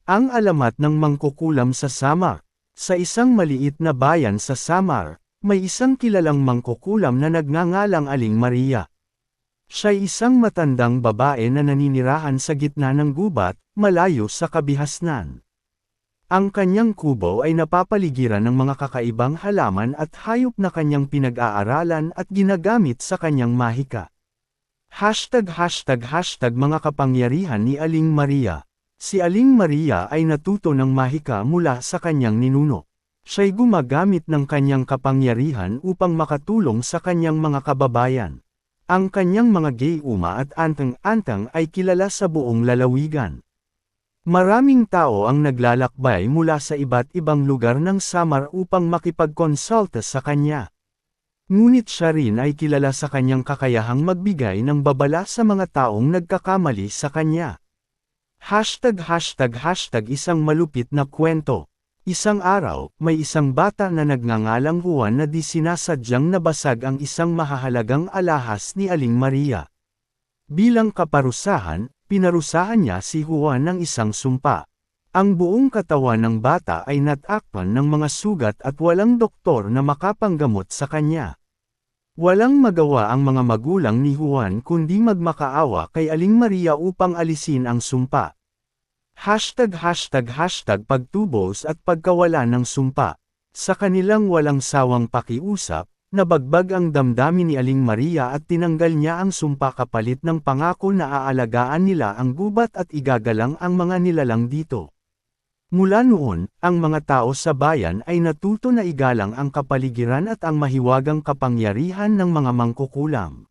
Ang alamat ng mangkukulam sa Samar. Sa isang maliit na bayan sa Samar, may isang kilalang mangkukulam na nagngangalang Aling Maria. Siya'y isang matandang babae na naninirahan sa gitna ng gubat, malayo sa kabihasnan. Ang kanyang kubo ay napapaligiran ng mga kakaibang halaman at hayop na kanyang pinag-aaralan at ginagamit sa kanyang mahika. ### mga kapangyarihan ni Aling Maria. Si Aling Maria ay natuto ng mahika mula sa kanyang ninuno. Siya'y gumagamit ng kanyang kapangyarihan upang makatulong sa kanyang mga kababayan. Ang kanyang mga gayuma at antang-antang ay kilala sa buong lalawigan. Maraming tao ang naglalakbay mula sa iba't ibang lugar ng Samar upang makipagkonsulta sa kanya. Ngunit siya rin ay kilala sa kanyang kakayahang magbigay ng babala sa mga taong nagkakamali sa kanya. ### isang malupit na kwento. Isang araw, may isang bata na nagngangalang Juan na di sinasadyang nabasag ang isang mahahalagang alahas ni Aling Maria. Bilang kaparusahan, pinarusahan niya si Juan ng isang sumpa. Ang buong katawan ng bata ay natakpan ng mga sugat at walang doktor na makapanggamot sa kanya. Walang magawa ang mga magulang ni Juan kundi magmakaawa kay Aling Maria upang alisin ang sumpa. ### pagtubos at pagkawala ng sumpa. Sa kanilang walang sawang pakiusap, nabagbag ang damdamin ni Aling Maria at tinanggal niya ang sumpa kapalit ng pangako na aalagaan nila ang gubat at igagalang ang mga nilalang dito. Mula noon, ang mga tao sa bayan ay natuto na igalang ang kapaligiran at ang mahiwagang kapangyarihan ng mga mangkukulam.